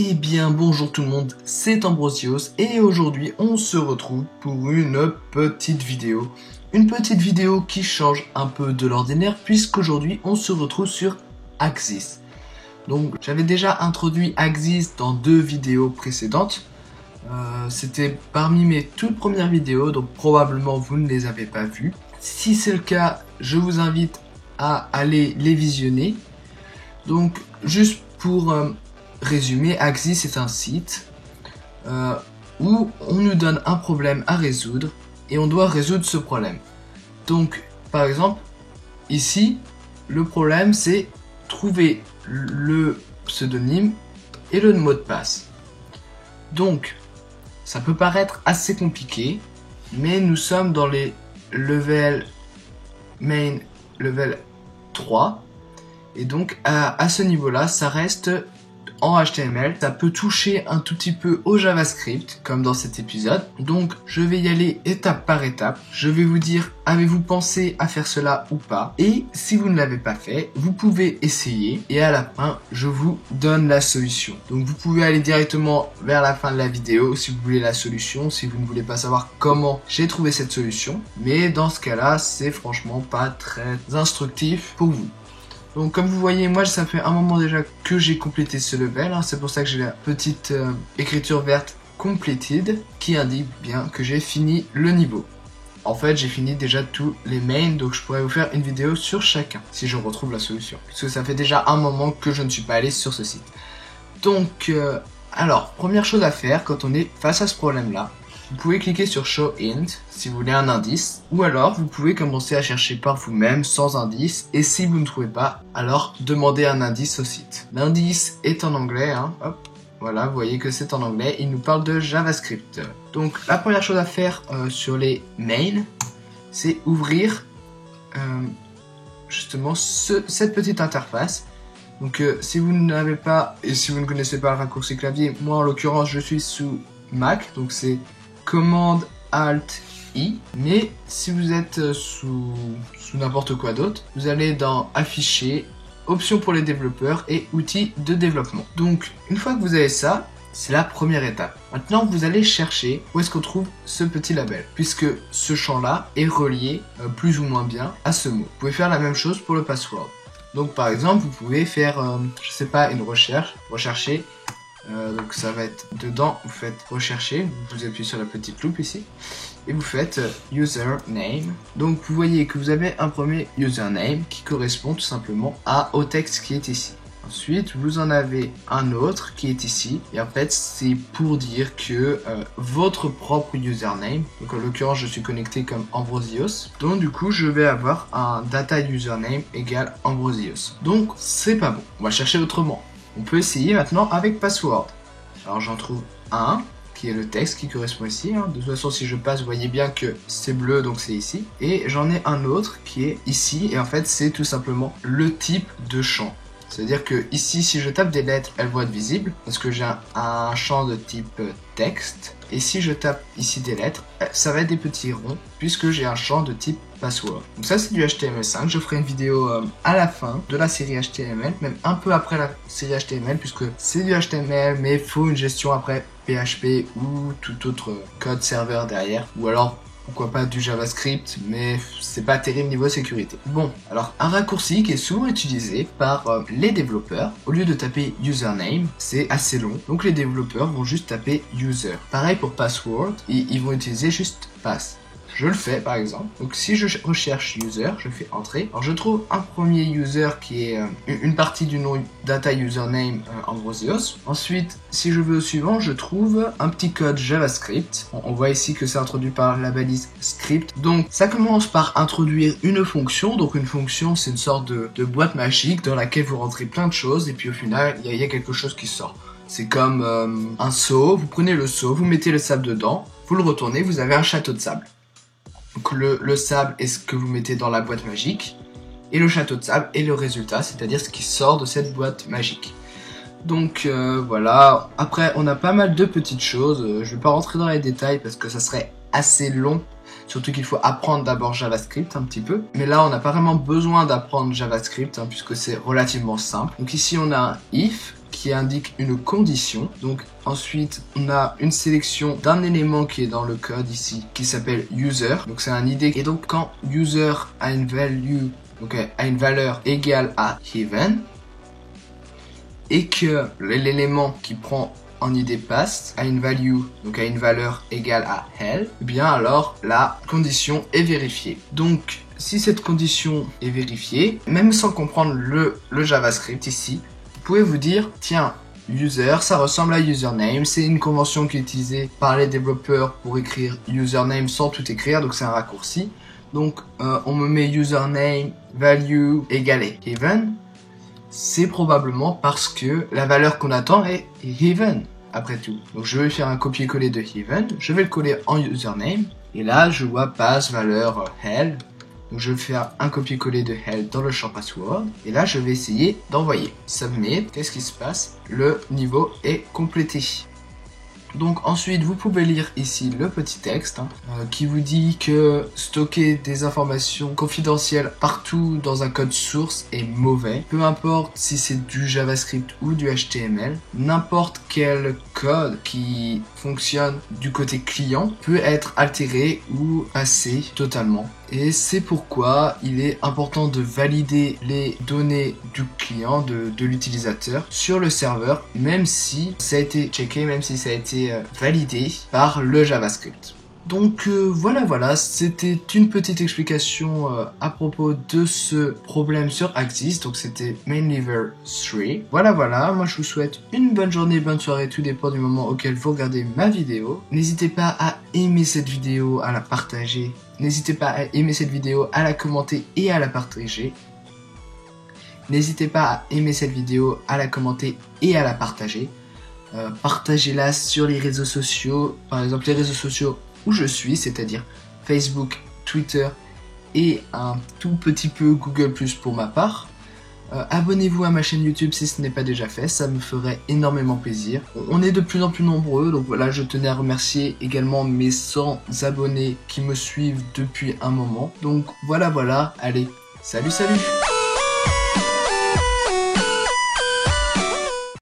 Eh bien bonjour tout le monde, c'est Ambrosios et aujourd'hui on se retrouve pour une petite vidéo. Une petite vidéo qui change un peu de l'ordinaire puisqu'aujourd'hui on se retrouve sur Axis. Donc j'avais déjà introduit Axis dans 2 vidéos précédentes. C'était parmi mes toutes premières vidéos, donc probablement vous ne les avez pas vues. Si c'est le cas, je vous invite à aller les visionner. Donc juste pour résumer, Axis est un site où on nous donne un problème à résoudre et on doit résoudre ce problème. Donc par exemple ici le problème c'est trouver le pseudonyme et le mot de passe. Donc ça peut paraître assez compliqué, mais nous sommes dans les level 3 et donc à ce niveau là ça reste en HTML. Ça peut toucher un tout petit peu au JavaScript comme dans cet épisode, donc je vais y aller étape par étape. Je vais vous dire avez-vous pensé à faire cela ou pas, et si vous ne l'avez pas fait vous pouvez essayer et à la fin je vous donne la solution. Donc vous pouvez aller directement vers la fin de la vidéo si vous voulez la solution, si vous ne voulez pas savoir comment j'ai trouvé cette solution, mais dans ce cas là c'est franchement pas très instructif pour vous. Donc comme vous voyez, moi ça fait un moment déjà que j'ai complété ce level, c'est pour ça que j'ai la petite écriture verte completed qui indique bien que j'ai fini le niveau. En fait j'ai fini déjà tous les mains, donc je pourrais vous faire une vidéo sur chacun si je retrouve la solution, puisque ça fait déjà un moment que je ne suis pas allé sur ce site. Donc alors première chose à faire quand on est face à ce problème là, vous pouvez cliquer sur Show Int si vous voulez un indice, ou alors vous pouvez commencer à chercher par vous-même sans indice, et si vous ne trouvez pas, alors demandez un indice au site. L'indice est en anglais, hop, voilà, vous voyez que c'est en anglais, il nous parle de JavaScript. Donc la première chose à faire sur les mains, c'est ouvrir justement cette petite interface. Donc si vous n'avez pas, et si vous ne connaissez pas le raccourci clavier, moi en l'occurrence je suis sous Mac, donc c'est Commande Alt I, mais si vous êtes sous n'importe quoi d'autre, vous allez dans Afficher, Options pour les développeurs et Outils de développement. Donc une fois que vous avez ça, c'est la première étape. Maintenant vous allez chercher où est-ce qu'on trouve ce petit label, puisque ce champ là est relié plus ou moins bien à ce mot. Vous pouvez faire la même chose pour le password. Donc par exemple vous pouvez faire, je sais pas, une recherche, rechercher. Donc ça va être dedans, vous faites rechercher, vous appuyez sur la petite loupe ici et vous faites username. Donc vous voyez que vous avez un premier username qui correspond tout simplement au texte qui est ici. Ensuite vous en avez un autre qui est ici, et en fait c'est pour dire que votre propre username, donc en l'occurrence je suis connecté comme Ambrosios, donc du coup je vais avoir un data username égale Ambrosios. Donc c'est pas bon, on va chercher autrement. On peut essayer maintenant avec password. Alors j'en trouve un qui est le texte qui correspond ici. De toute façon si je passe vous voyez bien que c'est bleu donc c'est ici. Et j'en ai un autre qui est ici et en fait c'est tout simplement le type de champ. C'est-à-dire que ici si je tape des lettres elles vont être visibles parce que j'ai un champ de type texte. Et si je tape ici des lettres, ça va être des petits ronds puisque j'ai un champ de type password. Donc ça c'est du HTML5, je ferai une vidéo à la fin de la série HTML, même un peu après la série HTML puisque c'est du HTML mais il faut une gestion après PHP ou tout autre code serveur derrière, ou alors pourquoi pas du JavaScript, mais c'est pas terrible niveau sécurité. Bon, alors un raccourci qui est souvent utilisé par les développeurs, au lieu de taper username, c'est assez long, donc les développeurs vont juste taper user. Pareil pour password, ils vont utiliser juste pass. Je le fais par exemple, donc si je recherche user, je fais entrer. Alors je trouve un premier user qui est une partie du nom data username Ambrosios. Ensuite, si je veux au suivant, je trouve un petit code JavaScript. On voit ici que c'est introduit par la balise script. Donc ça commence par introduire une fonction. Donc une fonction c'est une sorte de boîte magique dans laquelle vous rentrez plein de choses et puis au final il y a quelque chose qui sort. C'est comme un seau, vous prenez le seau, vous mettez le sable dedans, vous le retournez, vous avez un château de sable. Donc le sable est ce que vous mettez dans la boîte magique et le château de sable est le résultat, c'est-à-dire ce qui sort de cette boîte magique. Donc voilà, après on a pas mal de petites choses, je vais pas rentrer dans les détails parce que ça serait assez long, surtout qu'il faut apprendre d'abord JavaScript un petit peu. Mais là on n'a pas vraiment besoin d'apprendre JavaScript puisque c'est relativement simple. Donc ici on a un if qui indique une condition. Donc ensuite, on a une sélection d'un élément qui est dans le code ici, qui s'appelle user. Donc c'est un ID. Et donc quand user a une value, donc a une valeur égale à even, et que l'élément qui prend en ID past a une value, donc a une valeur égale à hell, eh bien alors la condition est vérifiée. Donc si cette condition est vérifiée, même sans comprendre le JavaScript ici, vous pouvez vous dire, tiens, user, ça ressemble à username, c'est une convention qui est utilisée par les développeurs pour écrire username sans tout écrire, donc c'est un raccourci. Donc on me met username, value égale even. C'est probablement parce que la valeur qu'on attend est even, après tout. Donc je vais faire un copier-coller de even, je vais le coller en username, et là je vois passe valeur hell. Donc je vais faire un copier-coller de hell dans le champ password, et là je vais essayer d'envoyer. Submit, qu'est-ce qui se passe? Le niveau est complété. Donc ensuite vous pouvez lire ici le petit texte qui vous dit que stocker des informations confidentielles partout dans un code source est mauvais. Peu importe si c'est du JavaScript ou du HTML, n'importe quel code qui fonctionne du côté client peut être altéré ou passé totalement. Et c'est pourquoi il est important de valider les données du client, de l'utilisateur sur le serveur, même si ça a été checké, même si ça a été validé par le JavaScript. Donc voilà, c'était une petite explication à propos de ce problème sur Axis. Donc c'était Mainlever 3. Voilà, moi je vous souhaite une bonne journée, bonne soirée, tout dépend du moment auquel vous regardez ma vidéo. N'hésitez pas à aimer cette vidéo, à la partager. N'hésitez pas à aimer cette vidéo, à la commenter et à la partager. N'hésitez pas à aimer cette vidéo, à la commenter et à la partager. Partagez-la sur les réseaux sociaux, par exemple les réseaux sociaux où je suis, c'est-à-dire Facebook, Twitter et un tout petit peu Google+ pour ma part. Abonnez-vous à ma chaîne YouTube si ce n'est pas déjà fait, ça me ferait énormément plaisir. On est de plus en plus nombreux, donc voilà, je tenais à remercier également mes 100 abonnés qui me suivent depuis un moment. Donc voilà, allez, salut